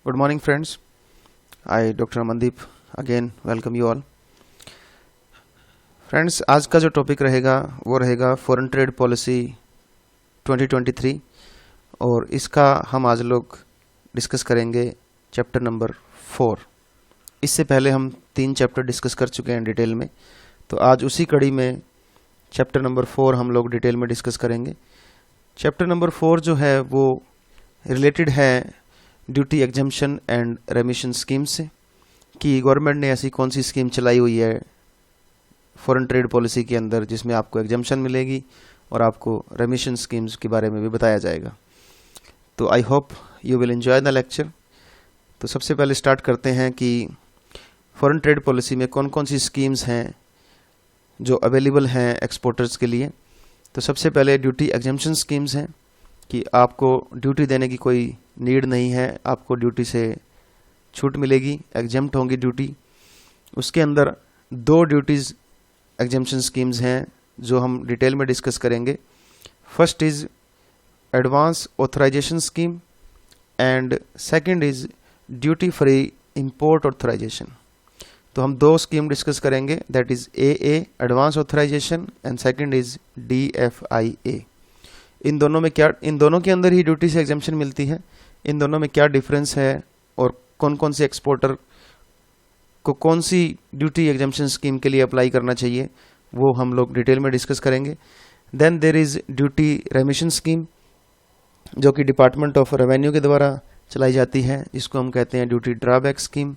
Good morning, friends. I, Dr. Amandeep, again welcome you all. Friends, आज का जो topic रहेगा वो रहेगा फॉरेन ट्रेड पॉलिसी 2023 और इसका हम आज लोग डिस्कस करेंगे चैप्टर नंबर 4। इससे पहले हम 3 चैप्टर डिस्कस कर चुके हैं डिटेल में, तो आज उसी कड़ी में चैप्टर नंबर 4 हम लोग डिटेल में डिस्कस करेंगे। चैप्टर नंबर 4 जो है वो रिलेटेड है ड्यूटी एग्जम्पशन एंड रेमिशन स्कीम से, कि गवर्नमेंट ने ऐसी कौन सी स्कीम चलाई हुई है फॉरेन ट्रेड पॉलिसी के अंदर जिसमें आपको एग्जम्पशन मिलेगी और आपको रेमिशन स्कीम्स के बारे में भी बताया जाएगा। तो I hope you will enjoy the lecture. तो सबसे पहले स्टार्ट करते हैं कि फॉरेन ट्रेड पॉलिसी में कौन कौन सी स्कीम्स हैं जो अवेलेबल हैं एक्सपोर्टर्स के लिए। तो सबसे पहले ड्यूटी एग्जम्पशन स्कीम्स हैं कि आपको ड्यूटी देने की कोई नीड नहीं है, आपको ड्यूटी से छूट मिलेगी, एग्जम्प्ट होंगी ड्यूटी। उसके अंदर 2 ड्यूटीज़ एग्जम्पशन स्कीम्स हैं जो हम डिटेल में डिस्कस करेंगे। First is advance authorisation scheme and second is duty free import authorisation. तो हम 2 स्कीम डिस्कस करेंगे, that is AA advance authorisation and second is DFIA। इन दोनों के अंदर ही ड्यूटी से एग्जम्पशन मिलती है। इन दोनों में क्या डिफरेंस है और कौन कौन से एक्सपोर्टर को कौन सी ड्यूटी एग्जम्पशन स्कीम के लिए अप्लाई करना चाहिए, वो हम लोग डिटेल में डिस्कस करेंगे। Then there is duty remission scheme जो कि डिपार्टमेंट ऑफ रेवेन्यू के द्वारा चलाई जाती है, जिसको हम कहते हैं ड्यूटी ड्रॉबैक स्कीम।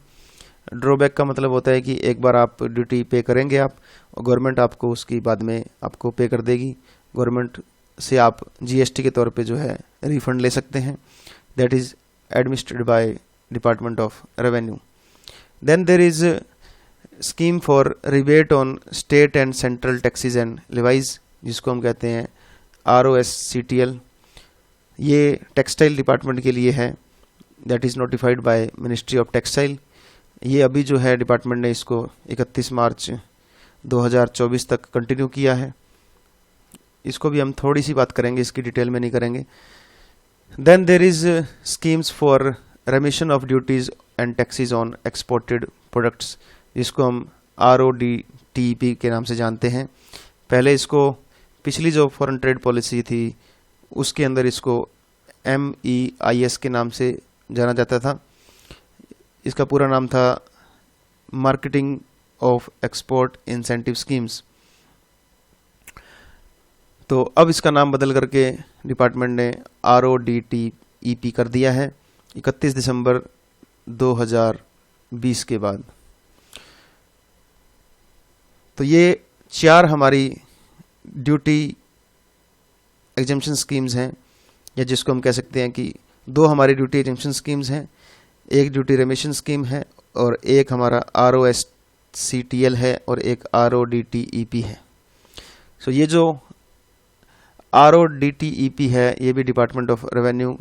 ड्रॉबैक का मतलब होता है कि एक बार आप ड्यूटी पे करेंगे आप, और गवर्नमेंट आपको उसकी बाद में आपको पे कर देगी। गवर्नमेंट से आप GST के तौर पे जो है रिफंड ले सकते हैं, that is administered by department of revenue. Then there is scheme for rebate on state and central taxes and levies, जिसको हम कहते हैं ROSCTL। ये टेक्सटाइल डिपार्टमेंट के लिए है, that is notified by ministry of textile. ये अभी जो है डिपार्टमेंट ने इसको 31 मार्च 2024 तक कंटिन्यू किया है। इसको भी हम थोड़ी सी बात करेंगे, इसकी डिटेल में नहीं करेंगे। Then there is schemes for remission of duties and taxes on exported products, जिसको हम RODTEP के नाम से जानते हैं। पहले इसको पिछली जो फॉरेन ट्रेड पॉलिसी थी उसके अंदर इसको MEIS के नाम से जाना जाता था। इसका पूरा नाम था marketing of export incentive schemes. तो अब इसका नाम बदल करके डिपार्टमेंट ने RODTEP कर दिया है 31 दिसंबर 2020 के बाद। तो ये 4 हमारी ड्यूटी एग्जम्पशन स्कीम्स हैं, या जिसको हम कह सकते हैं कि 2 हमारी ड्यूटी एग्जम्पशन स्कीम्स हैं, एक ड्यूटी रेमिशन स्कीम है और एक हमारा ROSCTL है और एक RODTEP है। सो ये जो RODTEP है ये भी डिपार्टमेंट ऑफ रेवेन्यू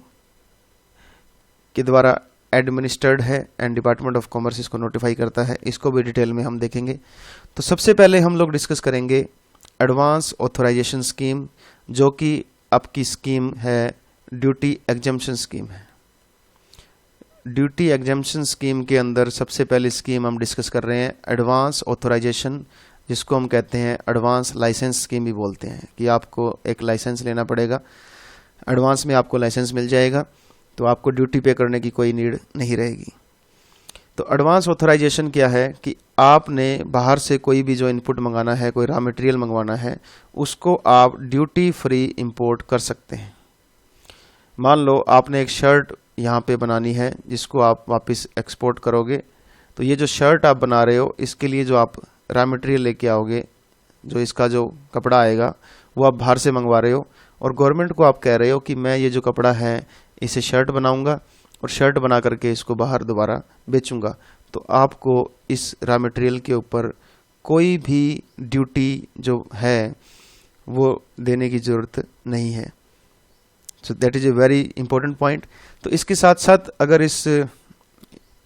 के द्वारा एडमिनिस्टर्ड है एंड डिपार्टमेंट ऑफ कॉमर्स इसको नोटिफाई करता है। इसको भी डिटेल में हम देखेंगे। तो सबसे पहले हम लोग डिस्कस करेंगे एडवांस ऑथराइजेशन स्कीम, जो कि आपकी स्कीम है ड्यूटी एग्जम्पशन स्कीम है। ड्यूटी एग्जम्पशन स्कीम के अंदर सबसे पहली स्कीम हम डिस्कस कर रहे हैं एडवांस ऑथराइजेशन, जिसको हम कहते हैं एडवांस लाइसेंस स्कीम भी बोलते हैं, कि आपको एक लाइसेंस लेना पड़ेगा, एडवांस में आपको लाइसेंस मिल जाएगा, तो आपको ड्यूटी पे करने की कोई नीड नहीं रहेगी। तो एडवांस ऑथराइजेशन क्या है कि आपने बाहर से कोई भी जो इनपुट मंगाना है, कोई रॉ मटेरियल मंगवाना है, उसको आप ड्यूटी फ्री इंपोर्ट कर सकते हैं। मान लो आपने एक शर्ट यहाँ पे बनानी है जिसको आप वापस एक्सपोर्ट करोगे, तो ये जो शर्ट आप बना रहे हो इसके लिए जो आप रॉ मटेरियल लेके आओगे, जो इसका जो कपड़ा आएगा वो आप बाहर से मंगवा रहे हो, और गवर्नमेंट को आप कह रहे हो कि मैं ये जो कपड़ा है इसे शर्ट बनाऊंगा और शर्ट बना करके इसको बाहर दोबारा बेचूंगा। तो आपको इस रॉ मटेरियल के ऊपर कोई भी ड्यूटी जो है वो देने की ज़रूरत नहीं है। So that is a very important point. तो इसके साथ साथ अगर इस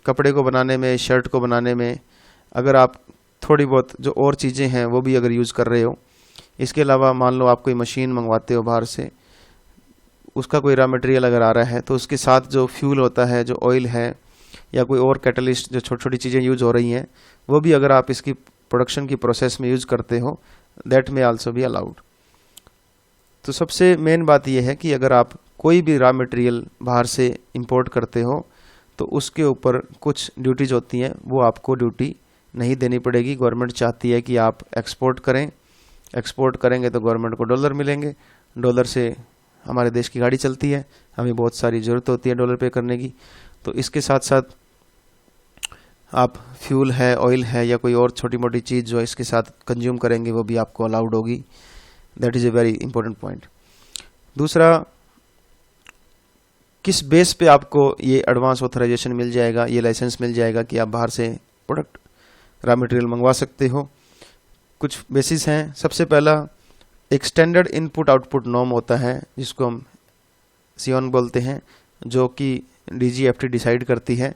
कपड़े को बनाने में, शर्ट को बनाने में अगर आप थोड़ी बहुत जो और चीज़ें हैं वो भी अगर यूज़ कर रहे हो, इसके अलावा मान लो आप कोई मशीन मंगवाते हो बाहर से, उसका कोई रॉ मटेरियल अगर आ रहा है तो उसके साथ जो फ्यूल होता है, जो ऑयल है, या कोई और कैटलिस्ट जो छोटी छोटी चीज़ें यूज हो रही हैं, वो भी अगर आप इसकी प्रोडक्शन की प्रोसेस में यूज करते हो, that may also be allowed. तो सबसे मेन बात यह है कि अगर आप कोई भी रॉ मटेरियल बाहर से इंपोर्ट करते हो तो उसके ऊपर कुछ ड्यूटीज होती हैं, वो आपको ड्यूटी नहीं देनी पड़ेगी। गवर्नमेंट चाहती है कि आप एक्सपोर्ट करें, एक्सपोर्ट करेंगे तो गवर्नमेंट को डॉलर मिलेंगे, डॉलर से हमारे देश की गाड़ी चलती है, हमें बहुत सारी ज़रूरत होती है डॉलर पे करने की। तो इसके साथ साथ आप फ्यूल है, ऑयल है या कोई और छोटी मोटी चीज़ जो इसके साथ कंज्यूम करेंगे वो भी आपको अलाउड होगी। That is a very important point. दूसरा, किस बेस पे आपको ये एडवांस ऑथराइजेशन मिल जाएगा, ये लाइसेंस मिल जाएगा कि आप बाहर से प्रोडक्ट रॉ मटेरियल मंगवा सकते हो। कुछ बेसिस हैं। सबसे पहला, एक स्टैंडर्ड इनपुट आउटपुट नॉर्म होता है जिसको हम सियोन बोलते हैं, जो कि DGFT डिसाइड करती है।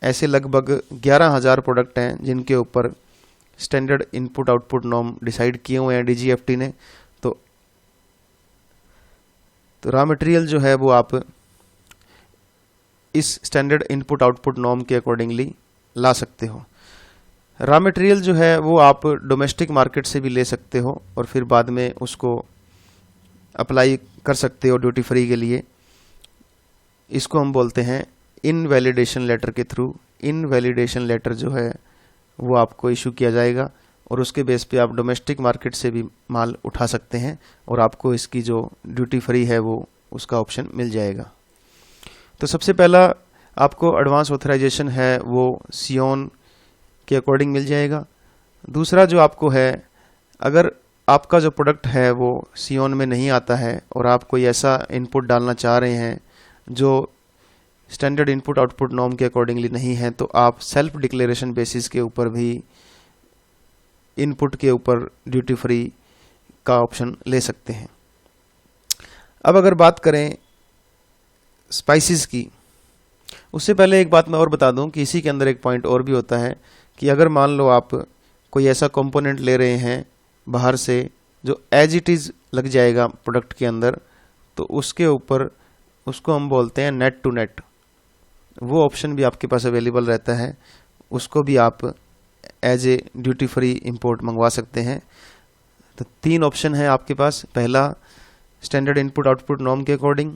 ऐसे लगभग 11,000 प्रोडक्ट हैं जिनके ऊपर standard input output norm decide किए हुए हैं DGFT ने। तो रॉ मटेरियल जो है वो आप इस स्टैंडर्ड इनपुट आउटपुट नॉर्म के अकॉर्डिंगली ला सकते हो। रॉ मटेरियल जो है वो आप डोमेस्टिक मार्केट से भी ले सकते हो और फिर बाद में उसको अप्लाई कर सकते हो ड्यूटी फ्री के लिए। इसको हम बोलते हैं इनवैलिडेशन लेटर के थ्रू। इनवैलिडेशन लेटर जो है वो आपको इशू किया जाएगा और उसके बेस पे आप डोमेस्टिक मार्केट से भी माल उठा सकते हैं और आपको इसकी जो ड्यूटी फ्री है वो उसका ऑप्शन मिल जाएगा। तो सबसे पहला आपको एडवांस ऑथराइजेशन है वो सियोन के अकॉर्डिंग मिल जाएगा। दूसरा जो आपको है, अगर आपका जो प्रोडक्ट है वो सियोन में नहीं आता है और आप कोई ऐसा इनपुट डालना चाह रहे हैं जो स्टैंडर्ड इनपुट आउटपुट नॉर्म के अकॉर्डिंगली नहीं है, तो आप सेल्फ डिक्लेरेशन बेसिस के ऊपर भी इनपुट के ऊपर ड्यूटी फ्री का ऑप्शन ले सकते हैं। अब अगर बात करें स्पाइसेस की, उससे पहले एक बात मैं और बता दूं कि इसी के अंदर एक पॉइंट और भी होता है कि अगर मान लो आप कोई ऐसा कंपोनेंट ले रहे हैं बाहर से जो एज इट इज़ लग जाएगा प्रोडक्ट के अंदर, तो उसके ऊपर उसको हम बोलते हैं नेट टू नेट। वो ऑप्शन भी आपके पास अवेलेबल रहता है, उसको भी आप as a duty free import मंगवा सकते हैं। तो 3 ऑप्शन है आपके पास। पहला, स्टैंडर्ड इनपुट आउटपुट नॉर्म के अकॉर्डिंग।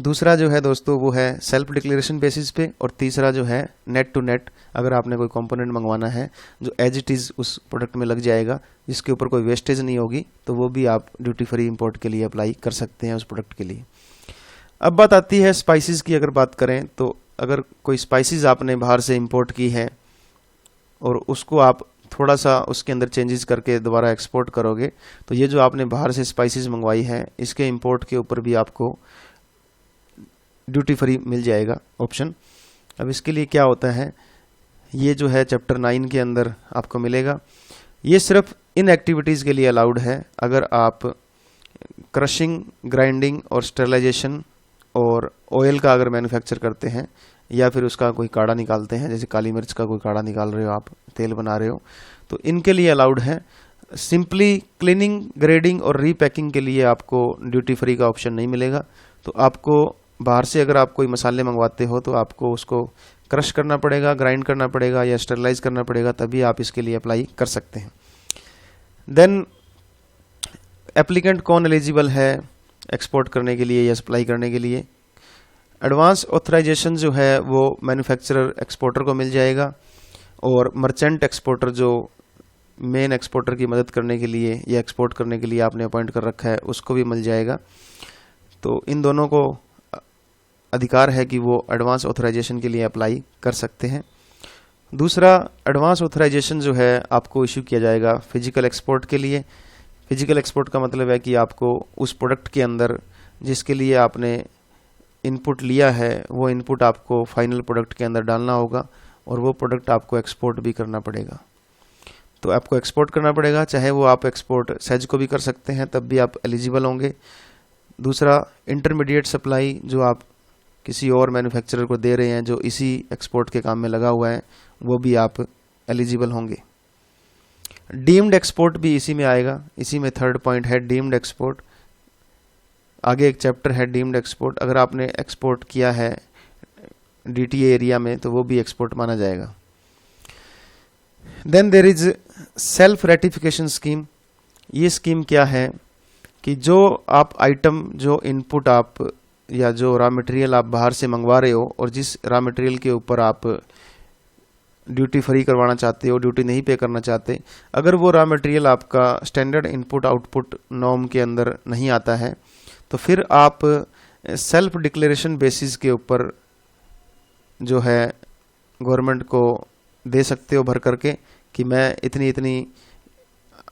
दूसरा जो है दोस्तों वो है सेल्फ डिक्लेरेशन बेसिस पे। और तीसरा जो है नेट टू नेट, अगर आपने कोई कंपोनेंट मंगवाना है जो एज इट इज़ उस प्रोडक्ट में लग जाएगा, जिसके ऊपर कोई वेस्टेज नहीं होगी, तो वो भी आप ड्यूटी फ्री इंपोर्ट के लिए अप्लाई कर सकते हैं उस प्रोडक्ट के लिए। अब बात आती है स्पाइसेस की। अगर बात करें तो अगर कोई स्पाइसेस आपने बाहर से इंपोर्ट की है और उसको आप थोड़ा सा उसके अंदर चेंजेस करके दोबारा एक्सपोर्ट करोगे, तो ये जो आपने बाहर से स्पाइसेस मंगवाई है इसके इंपोर्ट के ऊपर भी आपको ड्यूटी फ्री मिल जाएगा ऑप्शन। अब इसके लिए क्या होता है, ये जो है चैप्टर 9 के अंदर आपको मिलेगा। ये सिर्फ इन एक्टिविटीज़ के लिए अलाउड है अगर आप क्रशिंग, ग्राइंडिंग और स्टेरिलाइजेशन और ऑयल का अगर मैन्युफैक्चर करते हैं या फिर उसका कोई काढ़ा निकालते हैं, जैसे काली मिर्च का कोई काढ़ा निकाल रहे हो आप, तेल बना रहे हो, तो इनके लिए अलाउड है। सिंपली क्लीनिंग, ग्रेडिंग और रीपैकिंग के लिए आपको ड्यूटी फ्री का ऑप्शन नहीं मिलेगा। तो आपको बाहर से अगर आप कोई मसाले मंगवाते हो तो आपको उसको क्रश करना पड़ेगा, ग्राइंड करना पड़ेगा या स्टेरिलाइज करना पड़ेगा, तभी आप इसके लिए अप्लाई कर सकते हैं। देन एप्लीकेंट कौन एलिजिबल है एक्सपोर्ट करने के लिए या सप्लाई करने के लिए? एडवांस ऑथराइजेशन जो है वो मैन्युफैक्चरर एक्सपोर्टर को मिल जाएगा और मर्चेंट एक्सपोर्टर जो मेन एक्सपोर्टर की मदद करने के लिए या एक्सपोर्ट करने के लिए आपने अपॉइंट कर रखा है उसको भी मिल जाएगा। तो इन दोनों को अधिकार है कि वो एडवांस ऑथराइजेशन के लिए अप्लाई कर सकते हैं। दूसरा, एडवांस ऑथराइजेशन जो है आपको इशू किया जाएगा फिजिकल एक्सपोर्ट के लिए। फिजिकल एक्सपोर्ट का मतलब है कि आपको उस प्रोडक्ट के अंदर जिसके लिए आपने इनपुट लिया है वो इनपुट आपको फाइनल प्रोडक्ट के अंदर डालना होगा और वो प्रोडक्ट आपको एक्सपोर्ट भी करना पड़ेगा। तो आपको एक्सपोर्ट करना पड़ेगा, चाहे वो आप एक्सपोर्ट सहज को भी कर सकते हैं, तब भी आप एलिजिबल होंगे। दूसरा, इंटरमीडिएट सप्लाई जो आप किसी और मैन्युफैक्चरर को दे रहे हैं जो इसी एक्सपोर्ट के काम में लगा हुआ है, वो भी आप एलिजिबल होंगे। डीम्ड एक्सपोर्ट भी इसी में आएगा, इसी में थर्ड पॉइंट है डीम्ड एक्सपोर्ट। आगे एक चैप्टर है डीम्ड एक्सपोर्ट। अगर आपने एक्सपोर्ट किया है DTA एरिया में, तो वो भी एक्सपोर्ट माना जाएगा। Then there is self ratification scheme. ये स्कीम क्या है कि जो आप आइटम, जो इनपुट आप या जो रॉ मटेरियल आप बाहर से मंगवा रहे हो और जिस रॉ मटेरियल के ऊपर आप ड्यूटी फ्री करवाना चाहते हो, ड्यूटी नहीं पे करना चाहते, अगर वो रॉ मटेरियल आपका स्टैंडर्ड इनपुट आउटपुट नॉर्म के अंदर नहीं आता है, तो फिर आप सेल्फ डिक्लेरेशन बेसिस के ऊपर जो है गवर्नमेंट को दे सकते हो भर करके कि मैं इतनी इतनी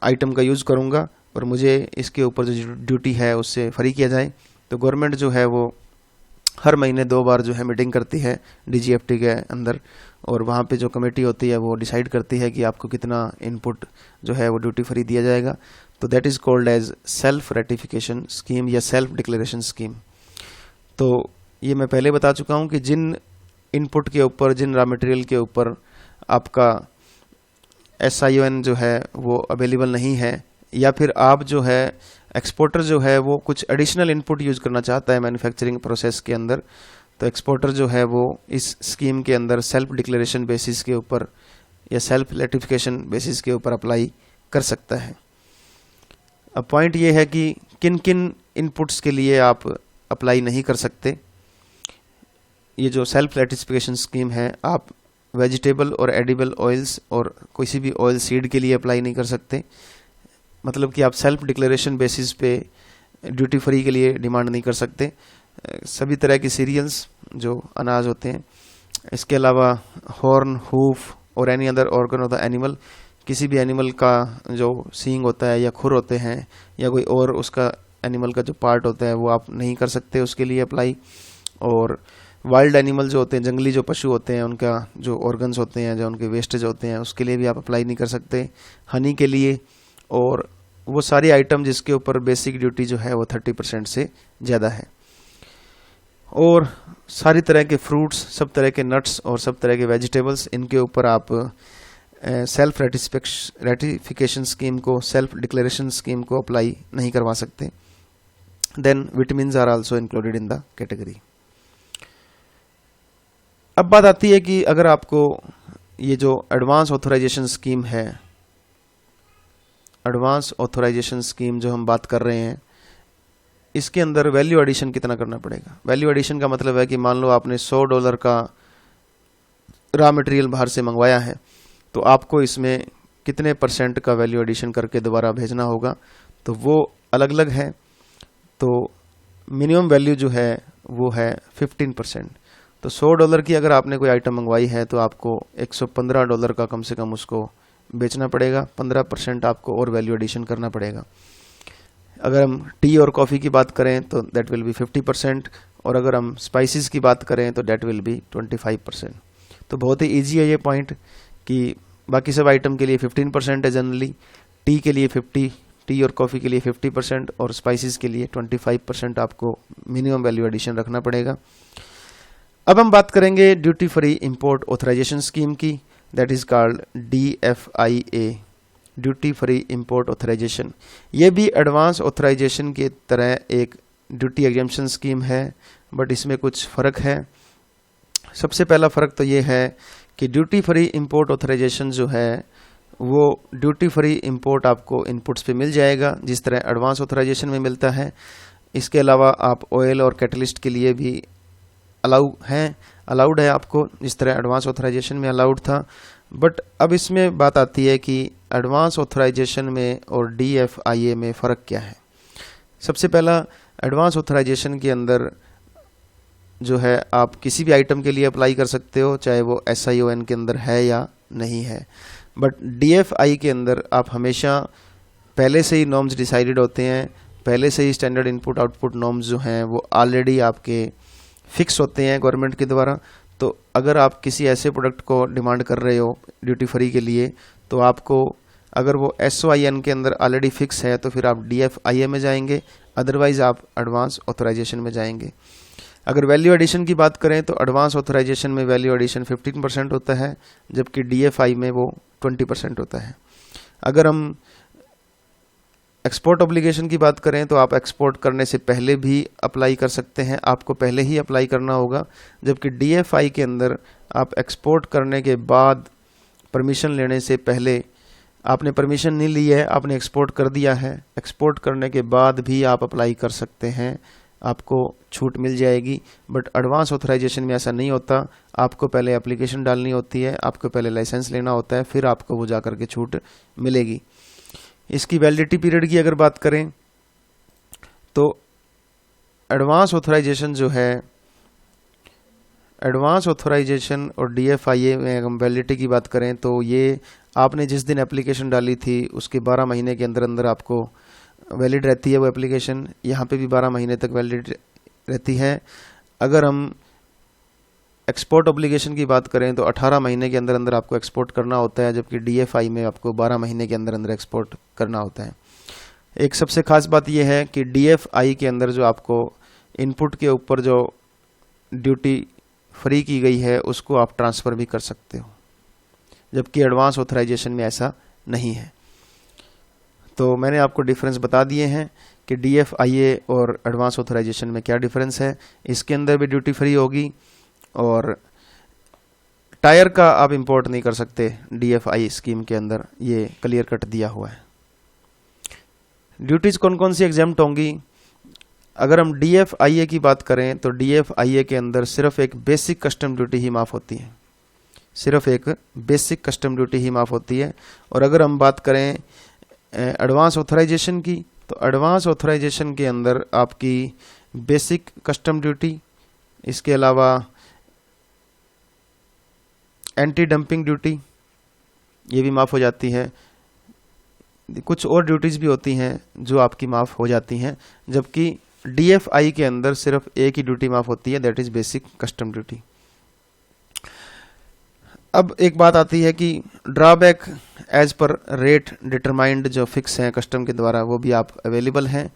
आइटम का यूज़ करूँगा और मुझे इसके ऊपर जो ड्यूटी है उससे फ्री किया जाए। तो गवर्नमेंट जो है वो हर महीने 2 बार जो है मीटिंग करती है DGFT के अंदर, और वहाँ पे जो कमेटी होती है वो डिसाइड करती है कि आपको कितना इनपुट जो है वो ड्यूटी फ्री दिया जाएगा। तो that is called as self ratification scheme या सेल्फ डिक्लेरेशन स्कीम। तो ये मैं पहले बता चुका हूँ कि जिन इनपुट के ऊपर, जिन रॉ मटेरियल के ऊपर आपका SION जो है वो अवेलेबल नहीं है, या फिर आप जो है एक्सपोर्टर जो है वो कुछ एडिशनल इनपुट यूज़ करना चाहता है मैन्युफैक्चरिंग प्रोसेस के अंदर, तो एक्सपोर्टर जो है वो इस स्कीम के अंदर सेल्फ डिक्लेरेशन बेसिस के ऊपर या सेल्फ रेटिफिकेशन बेसिस के ऊपर अप्लाई कर सकता है। अब पॉइंट ये है कि किन किन इनपुट्स के लिए आप अप्लाई नहीं कर सकते। ये जो सेल्फ रेटिफिकेशन स्कीम है, आप वेजिटेबल और एडिबल ऑयल्स और किसी भी ऑयल सीड के लिए अप्लाई नहीं कर सकते। मतलब कि आप सेल्फ डिक्लेरेशन बेसिस पे ड्यूटी फ्री के लिए डिमांड नहीं कर सकते। सभी तरह की सीरियल्स जो अनाज होते हैं, इसके अलावा हॉर्न, हूफ और any other organ of the animal, किसी भी एनिमल का जो सींग होता है या खुर होते हैं या कोई और उसका एनिमल का जो पार्ट होता है वो आप नहीं कर सकते उसके लिए अप्लाई। और वाइल्ड एनिमल जो होते हैं, जंगली जो पशु होते हैं, उनका जो ऑर्गन्स होते हैं, जो उनके वेस्टेज होते हैं, उसके लिए भी आप अप्लाई नहीं कर सकते। हनी के लिए, और वो सारी आइटम जिसके ऊपर बेसिक ड्यूटी जो है वो 30% से ज़्यादा है। और सारी तरह के फ्रूट्स, सब तरह के नट्स और सब तरह के वेजिटेबल्स, इनके ऊपर आप सेल्फ रेटिफिकेशन स्कीम को, सेल्फ डिक्लेरेशन स्कीम को अप्लाई नहीं करवा सकते। Then vitamins are also included in the category. अब बात आती है कि अगर आपको ये जो एडवांस ऑथराइजेशन स्कीम है, एडवांस ऑथराइजेशन स्कीम जो हम बात कर रहे हैं, इसके अंदर वैल्यू एडिशन कितना करना पड़ेगा। वैल्यू एडिशन का मतलब है कि मान लो आपने $100 का रॉ मटेरियल बाहर से मंगवाया है, तो आपको इसमें कितने % का वैल्यू एडिशन करके दोबारा भेजना होगा, तो वो अलग अलग है। तो मिनिमम वैल्यू जो है वो है 15%। तो $100 की अगर आपने कोई आइटम मंगवाई है तो आपको $115 का कम से कम उसको बेचना पड़ेगा। 15% आपको और वैल्यू एडिशन करना पड़ेगा। अगर हम टी और कॉफ़ी की बात करें तो दैट विल बी 50%, और अगर हम स्पाइसेस की बात करें तो दैट विल बी 25%। तो बहुत ही ईजी है ये पॉइंट कि बाकी सब आइटम के लिए 15% है जनरली, टी के लिए 50, टी और कॉफ़ी के लिए 50% और स्पाइसेस के लिए 25% आपको मिनिमम वैल्यू एडिशन रखना पड़ेगा। अब हम बात करेंगे duty free import authorisation scheme की, that is called DFIA, duty free import authorization. ये भी एडवांस ऑथराइजेशन की तरह एक ड्यूटी एग्जेम्पशन स्कीम है, बट इसमें कुछ फ़र्क है। सबसे पहला फ़र्क तो ये है कि ड्यूटी फ्री इंपोर्ट ऑथराइजेशन जो है वो ड्यूटी फ्री इंपोर्ट आपको इनपुट्स पे मिल जाएगा जिस तरह एडवांस ऑथराइजेशन में मिलता है। इसके अलावा आप ऑयल और कैटलिस्ट के लिए भी अलाउड है आपको, जिस तरह एडवांस ऑथराइजेशन में अलाउड था। बट अब इसमें बात आती है कि एडवांस ऑथराइजेशन में और DFIA में फ़र्क क्या है। सबसे पहला, एडवांस ऑथराइजेशन के अंदर जो है आप किसी भी आइटम के लिए अप्लाई कर सकते हो, चाहे वो SION के अंदर है या नहीं है। बट DFI के अंदर आप हमेशा पहले से ही नॉर्म्स डिसाइडेड होते हैं, पहले से ही स्टैंडर्ड इनपुट आउटपुट नॉर्म्स जो हैं वो ऑलरेडी आपके फिक्स होते हैं गवर्नमेंट के द्वारा। तो अगर आप किसी ऐसे प्रोडक्ट को डिमांड कर रहे हो ड्यूटी फ्री के लिए, तो आपको अगर वो SOIN के अंदर ऑलरेडी फिक्स है तो फिर आप DFIA में जाएंगे, अदरवाइज आप एडवांस ऑथराइजेशन में जाएंगे। अगर वैल्यू एडिशन की बात करें तो एडवांस ऑथराइजेशन में वैल्यू एडिशन 15% होता है, जबकि DFI में वो 20% होता है। अगर हम एक्सपोर्ट ऑब्लिगेशन की बात करें तो आप एक्सपोर्ट करने से पहले भी अप्लाई कर सकते हैं, आपको पहले ही अप्लाई करना होगा। जबकि DFI के अंदर आप एक्सपोर्ट करने के बाद परमिशन लेने से पहले, आपने परमिशन नहीं ली है, आपने एक्सपोर्ट कर दिया है, एक्सपोर्ट करने के बाद भी आप अप्लाई कर सकते हैं, आपको छूट मिल जाएगी। बट एडवांस ऑथराइजेशन में ऐसा नहीं होता, आपको पहले एप्लीकेशन डालनी होती है, आपको पहले लाइसेंस लेना होता है, फिर आपको वो जा कर के छूट मिलेगी। इसकी वैलिडिटी पीरियड की अगर बात करें तो एडवांस ऑथराइजेशन जो है, एडवांस ऑथराइजेशन और DFIA में हम वैलिडिटी की बात करें तो ये आपने जिस दिन एप्लीकेशन डाली थी उसके 12 महीने के अंदर अंदर आपको वैलिड रहती है वो एप्लीकेशन। यहाँ पे भी 12 महीने तक वैलिड रहती है। अगर हम एक्सपोर्ट ऑब्लिगेशन की बात करें तो 18 महीने के अंदर अंदर आपको एक्सपोर्ट करना होता है, जबकि DFI में आपको 12 महीने के अंदर अंदर एक्सपोर्ट करना होता है। एक सबसे खास बात यह है कि DFI के अंदर जो आपको इनपुट के ऊपर जो ड्यूटी फ्री की गई है उसको आप ट्रांसफ़र भी कर सकते हो, जबकि एडवांस ऑथराइजेशन में ऐसा नहीं है। तो मैंने आपको डिफरेंस बता दिए हैं कि DFIA और एडवांस ऑथराइजेशन में क्या डिफरेंस है। इसके अंदर भी ड्यूटी फ्री होगी और टायर का आप इंपोर्ट नहीं कर सकते DFI स्कीम के अंदर, ये क्लियर कट दिया हुआ है। ड्यूटीज़ कौन कौन सी एग्जाम्प्ट होंगी? अगर हम DFIA की बात करें तो DFIA के अंदर सिर्फ एक बेसिक कस्टम ड्यूटी ही माफ़ होती है, सिर्फ एक बेसिक कस्टम ड्यूटी ही माफ़ होती है। और अगर हम बात करें एडवांस ऑथराइजेशन की तो एडवांस ऑथराइजेशन के अंदर आपकी बेसिक कस्टम ड्यूटी, इसके अलावा एंटी डंपिंग ड्यूटी ये भी माफ़ हो जाती है। कुछ और ड्यूटीज़ भी होती हैं जो आपकी माफ़ हो जाती हैं, जबकि DFI के अंदर सिर्फ एक ही ड्यूटी माफ़ होती है, that is basic custom duty. अब एक बात आती है कि drawback as per rate determined जो फिक्स हैं कस्टम के द्वारा वो भी आप अवेलेबल हैं।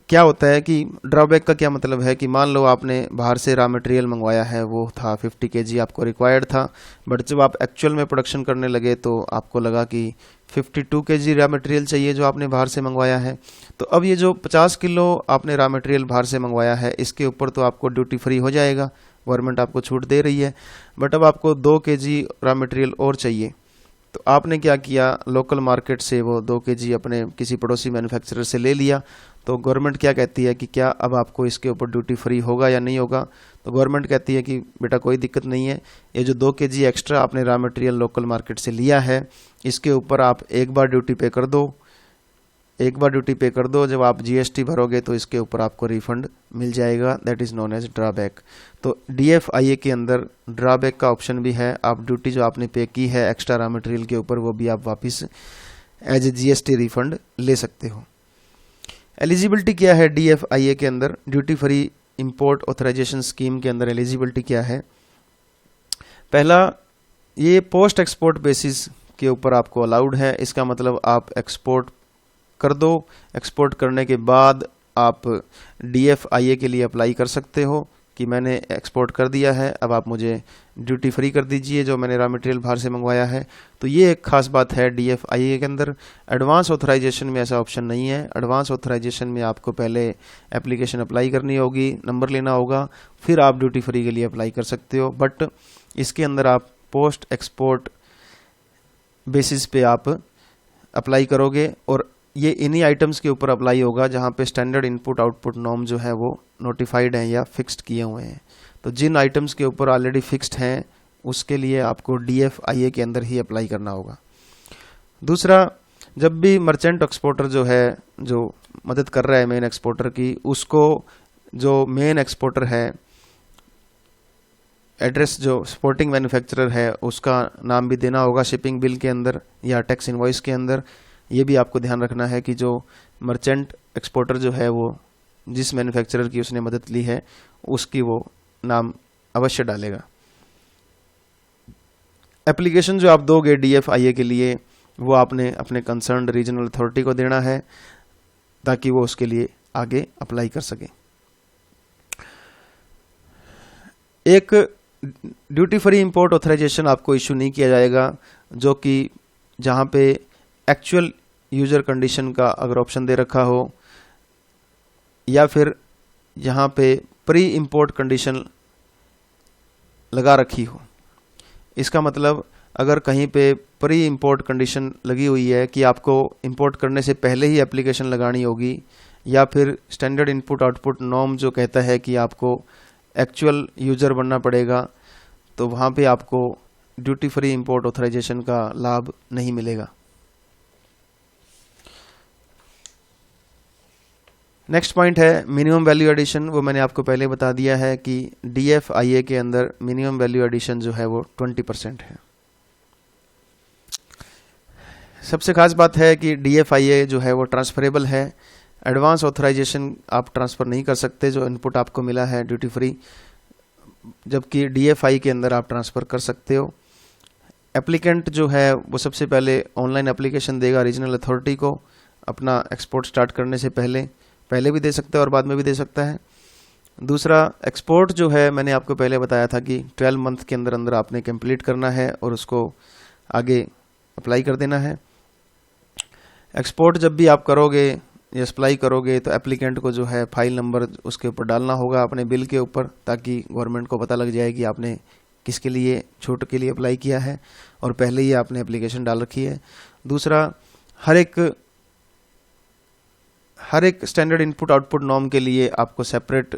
क्या होता है कि ड्रॉबैक का क्या मतलब है कि मान लो आपने बाहर से रॉ मटेरियल मंगवाया है, वो था 50 kg आपको रिक्वायर्ड था, बट जब आप एक्चुअल में प्रोडक्शन करने लगे तो आपको लगा कि 52 kg रॉ मटेरियल चाहिए जो आपने बाहर से मंगवाया है। तो अब ये जो 50 किलो आपने रॉ मटेरियल बाहर से मंगवाया है इसके ऊपर तो आपको ड्यूटी फ्री हो जाएगा, गवर्नमेंट आपको छूट दे रही है। बट अब आपको 2 kg रॉ मटेरियल और चाहिए, तो आपने क्या किया, लोकल मार्केट से वो 2 kg अपने किसी पड़ोसी मैन्युफैक्चरर से ले लिया। तो गवर्नमेंट क्या कहती है कि क्या अब आपको इसके ऊपर ड्यूटी फ्री होगा या नहीं होगा? तो गवर्नमेंट कहती है कि बेटा कोई दिक्कत नहीं है, ये जो 2 kg एक्स्ट्रा आपने रॉ मटेरियल लोकल मार्केट से लिया है इसके ऊपर आप एक बार ड्यूटी पे कर दो, एक बार ड्यूटी पे कर दो, जब आप GST भरोगे तो इसके ऊपर आपको रिफंड मिल जाएगा, that is known as drawback. तो DFIA के अंदर ड्रॉबैक का ऑप्शन भी है, आप ड्यूटी जो आपने पे की है एक्स्ट्रा रॉ मटेरियल के ऊपर वो भी आप वापस एज ए GST रिफंड ले सकते हो। एलिजिबिलिटी क्या है DFIA के अंदर? Duty free import authorisation scheme के अंदर एलिजिबिलिटी क्या है? पहला, ये पोस्ट एक्सपोर्ट बेसिस के ऊपर आपको अलाउड है। इसका मतलब आप एक्सपोर्ट कर दो, एक्सपोर्ट करने के बाद आप DFIA के लिए अप्लाई कर सकते हो कि मैंने एक्सपोर्ट कर दिया है, अब आप मुझे ड्यूटी फ्री कर दीजिए जो मैंने रॉ मटेरियल बाहर से मंगवाया है। तो ये एक खास बात है DFIA के अंदर। एडवांस ऑथराइजेशन में ऐसा ऑप्शन नहीं है। एडवांस ऑथराइजेशन में आपको पहले एप्लीकेशन अप्लाई करनी होगी, नंबर लेना होगा, फिर आप ड्यूटी फ्री के लिए अप्लाई कर सकते हो। बट इसके अंदर आप पोस्ट एक्सपोर्ट बेसिस पे आप अप्लाई करोगे और ये इन्हीं आइटम्स के ऊपर अप्लाई होगा जहाँ पे स्टैंडर्ड इनपुट आउटपुट नॉर्म जो है वो नोटिफाइड हैं या फिक्स्ड किए हुए हैं। तो जिन आइटम्स के ऊपर ऑलरेडी फिक्स्ड हैं उसके लिए आपको DFIA के अंदर ही अप्लाई करना होगा। दूसरा, जब भी मर्चेंट एक्सपोर्टर जो है, जो मदद कर रहा है मेन एक्सपोर्टर की, उसको जो मेन एक्सपोर्टर है एड्रेस जो सपोर्टिंग मैन्युफैक्चरर है उसका नाम भी देना होगा शिपिंग बिल के अंदर या टैक्स इनवॉइस के अंदर। ये भी आपको ध्यान रखना है कि जो मर्चेंट एक्सपोर्टर जो है वो जिस मैन्युफैक्चरर की उसने मदद ली है उसकी वो नाम अवश्य डालेगा। एप्लीकेशन जो आप दोगे DFIA के लिए वो आपने अपने कंसर्न्ड रीजनल अथॉरिटी को देना है ताकि वो उसके लिए आगे अप्लाई कर सके। एक ड्यूटी फ्री इंपोर्ट ऑथराइजेशन आपको इशू नहीं किया जाएगा जो कि जहाँ पे एक्चुअल यूजर कंडीशन का अगर ऑप्शन दे रखा हो, या फिर यहाँ पे प्री इंपोर्ट कंडीशन लगा रखी हो। इसका मतलब अगर कहीं पे प्री इंपोर्ट कंडीशन लगी हुई है कि आपको इंपोर्ट करने से पहले ही एप्लीकेशन लगानी होगी, या फिर स्टैंडर्ड इनपुट आउटपुट नॉर्म जो कहता है कि आपको एक्चुअल यूज़र बनना पड़ेगा, तो वहाँ पे आपको ड्यूटी फ्री इंपोर्ट ऑथराइजेशन का लाभ नहीं मिलेगा। नेक्स्ट पॉइंट है मिनिमम वैल्यू एडिशन। वो मैंने आपको पहले बता दिया है कि DFIA के अंदर मिनिमम वैल्यू एडिशन जो है वो 20% है। सबसे खास बात है कि DFIA जो है वो ट्रांसफरेबल है। एडवांस ऑथराइजेशन आप ट्रांसफ़र नहीं कर सकते जो इनपुट आपको मिला है ड्यूटी फ्री, जबकि DFI के अंदर आप ट्रांसफ़र कर सकते हो। एप्लीकेंट जो है वो सबसे पहले ऑनलाइन एप्लीकेशन देगा रीजनल अथॉरिटी को अपना एक्सपोर्ट स्टार्ट करने से पहले भी दे सकता है और बाद में भी दे सकता है। दूसरा, एक्सपोर्ट जो है मैंने आपको पहले बताया था कि 12 मंथ के अंदर अंदर आपने कंप्लीट करना है और उसको आगे अप्लाई कर देना है। एक्सपोर्ट जब भी आप करोगे या अप्लाई करोगे तो एप्लीकेंट को जो है फाइल नंबर उसके ऊपर डालना होगा अपने बिल के ऊपर, ताकि गवर्नमेंट को पता लग जाए कि आपने किसके लिए छूट के लिए अप्लाई किया है और पहले ही आपने एप्लीकेशन डाल रखी है। दूसरा, हर एक स्टैंडर्ड इनपुट आउटपुट नॉर्म के लिए आपको separate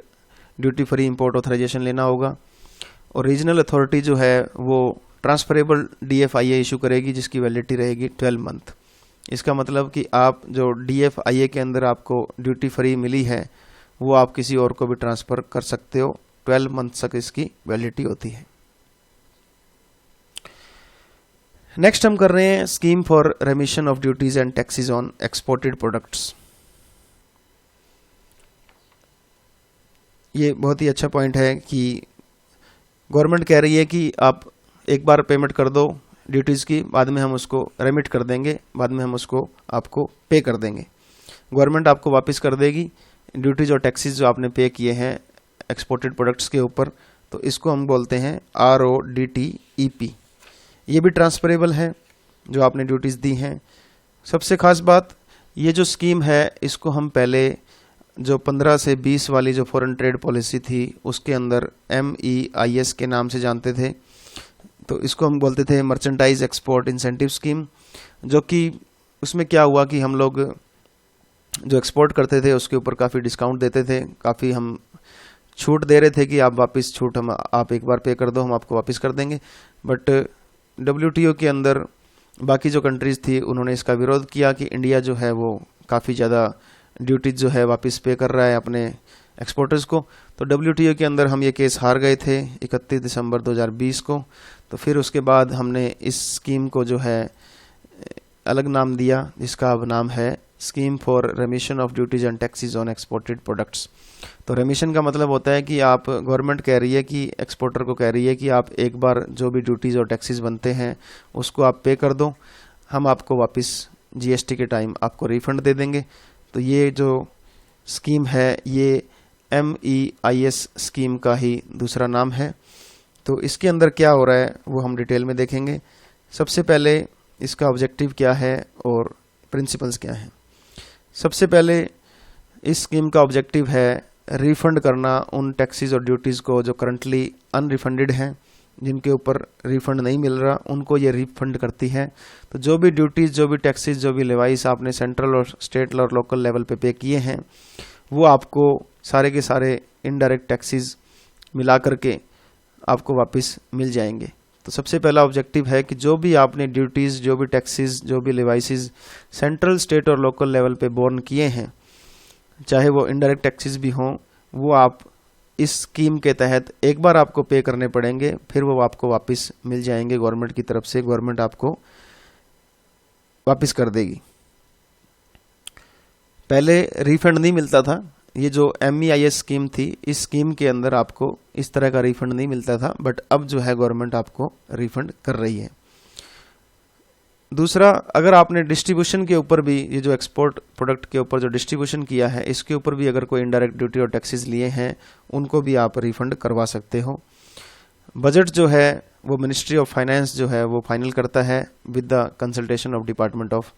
duty free import authorisation लेना होगा। और रीजनल अथॉरिटी जो है वो ट्रांसफरेबल DFIA इशू करेगी जिसकी वैलिडिटी रहेगी 12 मंथ। इसका मतलब कि आप जो DFIA के अंदर आपको ड्यूटी फ्री मिली है वो आप किसी और को भी ट्रांसफ़र कर सकते हो। 12 मंथ तक इसकी वैलिडिटी होती है। नेक्स्ट हम कर रहे हैं scheme for remission of duties and taxes on exported products. ये बहुत ही अच्छा पॉइंट है कि गवर्नमेंट कह रही है कि आप एक बार पेमेंट कर दो ड्यूटीज़ की, बाद में हम उसको रेमिट कर देंगे, बाद में हम उसको आपको पे कर देंगे। गवर्नमेंट आपको वापस कर देगी ड्यूटीज़ और टैक्सेस जो आपने पे किए हैं एक्सपोर्टेड प्रोडक्ट्स के ऊपर। तो इसको हम बोलते हैं RODTEP। ये भी ट्रांसफरेबल है जो आपने ड्यूटीज़ दी हैं। सबसे खास बात, ये जो स्कीम है इसको हम पहले जो 15 से 20 वाली जो फॉरेन ट्रेड पॉलिसी थी उसके अंदर MEIS के नाम से जानते थे। तो इसको हम बोलते थे मर्चेंटाइज एक्सपोर्ट इंसेंटिव स्कीम, जो कि उसमें क्या हुआ कि हम लोग जो एक्सपोर्ट करते थे उसके ऊपर काफ़ी डिस्काउंट देते थे, काफ़ी हम छूट दे रहे थे कि आप वापस छूट हम आप एक बार पे कर दो हम आपको वापस कर देंगे। बट WTO के अंदर बाकी जो कंट्रीज़ थी उन्होंने इसका विरोध किया कि इंडिया जो है वो काफ़ी ज़्यादा ड्यूटीज जो है वापस पे कर रहा है अपने एक्सपोर्टर्स को। तो WTO के अंदर हम ये केस हार गए थे 31 दिसंबर 2020 को। तो फिर उसके बाद हमने इस स्कीम को जो है अलग नाम दिया, जिसका अब नाम है scheme for remission of duties and taxes on exported products. तो रेमिशन का मतलब होता है कि आप गवर्नमेंट कह रही है कि एक्सपोर्टर को कह रही है कि आप एक बार जो भी ड्यूटीज़ और टैक्सेस बनते हैं उसको आप पे कर दो, हम आपको वापस GST के टाइम आपको रिफ़ंड दे देंगे। तो ये जो स्कीम है ये MEIS स्कीम का ही दूसरा नाम है। तो इसके अंदर क्या हो रहा है वो हम डिटेल में देखेंगे। सबसे पहले इसका ऑब्जेक्टिव क्या है और प्रिंसिपल्स क्या हैं। सबसे पहले इस स्कीम का ऑब्जेक्टिव है रिफ़ंड करना उन टैक्सेस और ड्यूटीज़ को जो करंटली अनरिफंडेड हैं, जिनके ऊपर रिफ़ंड नहीं मिल रहा, उनको ये रिफ़ंड करती है। तो जो भी ड्यूटीज़, जो भी टैक्सेस, जो भी लेवाइस आपने सेंट्रल और स्टेट और लोकल लेवल पे किए हैं वो आपको सारे के सारे इनडायरेक्ट टैक्सेस मिला करके आपको वापस मिल जाएंगे। तो सबसे पहला ऑब्जेक्टिव है कि जो भी आपने ड्यूटीज़, जो भी टैक्सेस, जो भी लेवाइसेस सेंट्रल, स्टेट और लोकल लेवल पे बोर्न किए हैं, चाहे वो इनडायरेक्ट टैक्सेस भी हों, वो आप इस स्कीम के तहत एक बार आपको पे करने पड़ेंगे, फिर वो आपको वापस मिल जाएंगे गवर्नमेंट की तरफ से, गवर्नमेंट आपको वापस कर देगी। पहले रिफंड नहीं मिलता था। ये जो MEIS स्कीम थी, इस स्कीम के अंदर आपको इस तरह का रिफंड नहीं मिलता था, बट अब जो है गवर्नमेंट आपको रिफंड कर रही है। दूसरा, अगर आपने डिस्ट्रीब्यूशन के ऊपर भी, ये जो एक्सपोर्ट प्रोडक्ट के ऊपर जो डिस्ट्रीब्यूशन किया है, इसके ऊपर भी अगर कोई इनडायरेक्ट ड्यूटी और टैक्सेस लिए हैं, उनको भी आप रिफंड करवा सकते हो। बजट जो है वो मिनिस्ट्री ऑफ फाइनेंस जो है वो फाइनल करता है with the consultation of department of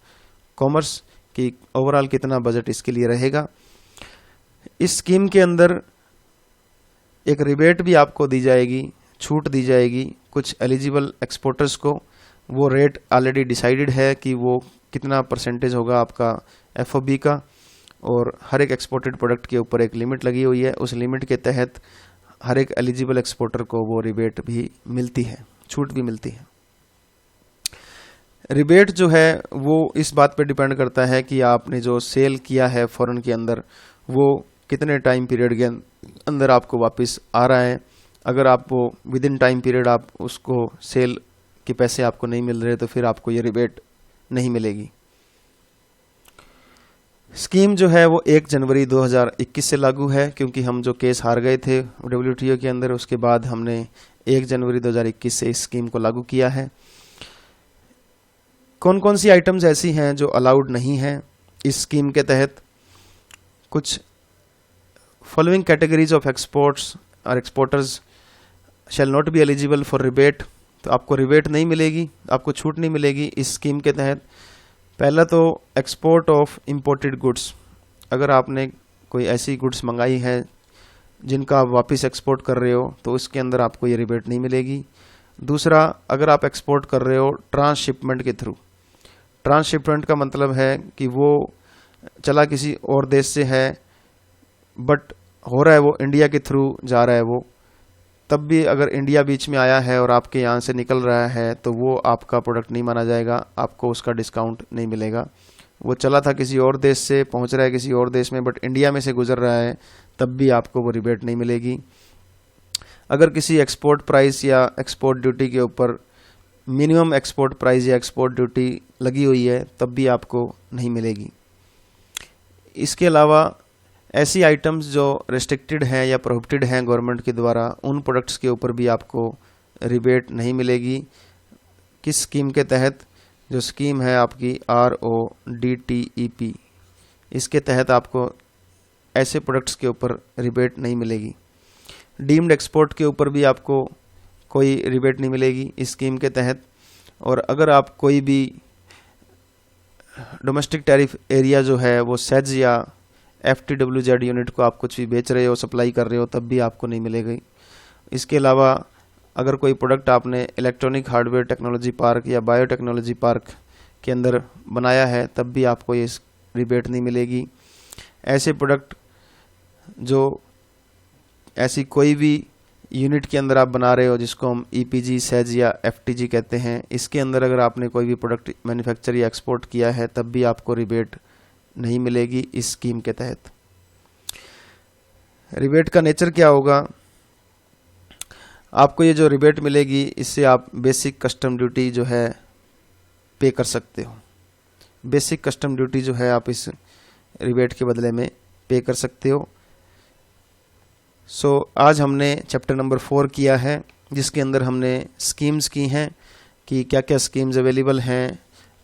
commerce कि ओवरऑल कितना बजट इसके लिए रहेगा। इस स्कीम के अंदर एक रिबेट भी आपको दी जाएगी, छूट दी जाएगी कुछ एलिजिबल एक्सपोर्टर्स को। वो रेट ऑलरेडी डिसाइडेड है कि वो कितना परसेंटेज होगा आपका FOB का, और हर एक एक्सपोर्टेड प्रोडक्ट के ऊपर एक लिमिट लगी हुई है। उस लिमिट के तहत हर एक एलिजिबल एक्सपोर्टर को वो रिबेट भी मिलती है, छूट भी मिलती है। रिबेट जो है वो इस बात पे डिपेंड करता है कि आपने जो सेल किया है फॉरेन के अंदर वो कितने टाइम पीरियड के अंदर आपको वापस आ रहा है। अगर आपको विद इन टाइम पीरियड आप उसको सेल के पैसे आपको नहीं मिल रहे तो फिर आपको ये रिबेट नहीं मिलेगी। स्कीम जो है वो 1 जनवरी 2021 से लागू है, क्योंकि हम जो केस हार गए थे WTO के अंदर, उसके बाद हमने 1 जनवरी 2021 से इस स्कीम को लागू किया है। कौन कौन सी आइटम्स ऐसी हैं जो अलाउड नहीं हैं इस स्कीम के तहत? कुछ फॉलोइंग कैटेगरीज ऑफ एक्सपोर्ट्स और exporters shall not be eligible for rebate. तो आपको रिबेट नहीं मिलेगी, आपको छूट नहीं मिलेगी इस स्कीम के तहत। पहला तो एक्सपोर्ट ऑफ इंपोर्टेड गुड्स। अगर आपने कोई ऐसी गुड्स मंगाई है जिनका आप वापस एक्सपोर्ट कर रहे हो तो उसके अंदर आपको ये रिबेट नहीं मिलेगी। दूसरा, अगर आप एक्सपोर्ट कर रहे हो ट्रांसशिपमेंट के थ्रू। ट्रांसशिपमेंट का मतलब है कि वो चला किसी और देश से है बट हो रहा है वो इंडिया के थ्रू जा रहा है वो, तब भी अगर इंडिया बीच में आया है और आपके यहाँ से निकल रहा है तो वो आपका प्रोडक्ट नहीं माना जाएगा, आपको उसका डिस्काउंट नहीं मिलेगा। वो चला था किसी और देश से, पहुँच रहा है किसी और देश में, बट इंडिया में से गुजर रहा है, तब भी आपको वो रिबेट नहीं मिलेगी। अगर किसी एक्सपोर्ट प्राइस या एक्सपोर्ट ड्यूटी के ऊपर मिनिमम एक्सपोर्ट प्राइस या एक्सपोर्ट ड्यूटी लगी हुई है तब भी आपको नहीं मिलेगी। इसके अलावा ऐसी आइटम्स जो रेस्ट्रिक्टेड हैं या प्रोहिबिटेड हैं गवर्नमेंट के द्वारा, उन प्रोडक्ट्स के ऊपर भी आपको रिबेट नहीं मिलेगी। किस स्कीम के तहत? जो स्कीम है आपकी RODTEP, इसके तहत आपको ऐसे प्रोडक्ट्स के ऊपर रिबेट नहीं मिलेगी। डीम्ड एक्सपोर्ट के ऊपर भी आपको कोई रिबेट नहीं मिलेगी इस स्कीम के तहत। और अगर आप कोई भी डोमेस्टिक टैरिफ एरिया जो है वो सेज या FTWZ यूनिट को आप कुछ भी बेच रहे हो, सप्लाई कर रहे हो, तब भी आपको नहीं मिलेगी। इसके अलावा अगर कोई प्रोडक्ट आपने इलेक्ट्रॉनिक हार्डवेयर टेक्नोलॉजी पार्क या बायोटेक्नोलॉजी पार्क के अंदर बनाया है तब भी आपको ये रिबेट नहीं मिलेगी। ऐसे प्रोडक्ट जो ऐसी कोई भी यूनिट के अंदर आप बना रहे हो जिसको हम EPG, सेज या FTG कहते हैं, इसके अंदर अगर आपने कोई भी प्रोडक्ट मैन्युफैक्चर या एक्सपोर्ट किया है तब भी आपको रिबेट नहीं मिलेगी इस स्कीम के तहत। रिबेट का नेचर क्या होगा? आपको ये जो रिबेट मिलेगी इससे आप बेसिक कस्टम ड्यूटी जो है पे कर सकते हो। बेसिक कस्टम ड्यूटी जो है आप इस रिबेट के बदले में पे कर सकते हो। आज हमने चैप्टर नंबर 4 किया है, जिसके अंदर हमने स्कीम्स की हैं कि क्या क्या स्कीम्स अवेलेबल हैं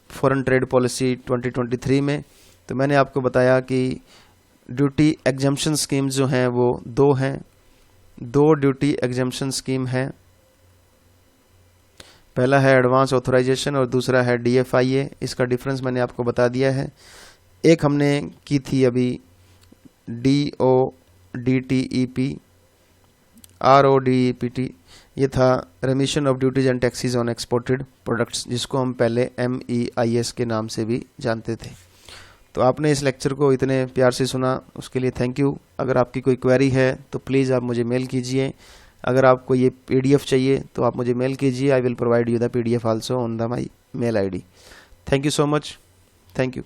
फॉरेन ट्रेड पॉलिसी 2023 में। तो मैंने आपको बताया कि ड्यूटी एग्जम्पशन स्कीम्स जो हैं वो 2 हैं। 2 ड्यूटी एग्जम्पशन स्कीम है। पहला है एडवांस ऑथराइजेशन और दूसरा है DFIA। इसका डिफरेंस मैंने आपको बता दिया है। एक हमने की थी अभी DODTEP, RODEPT, ये था रेमिशन of duties and taxes on exported products, जिसको हम पहले MEIS के नाम से भी जानते थे। तो आपने इस लेक्चर को इतने प्यार से सुना, उसके लिए थैंक यू। अगर आपकी कोई क्वेरी है तो प्लीज़ आप मुझे मेल कीजिए। अगर आपको ये PDF चाहिए तो आप मुझे मेल कीजिए। I will provide you the PDF also on the my mail ID। Thank you so much. Thank you.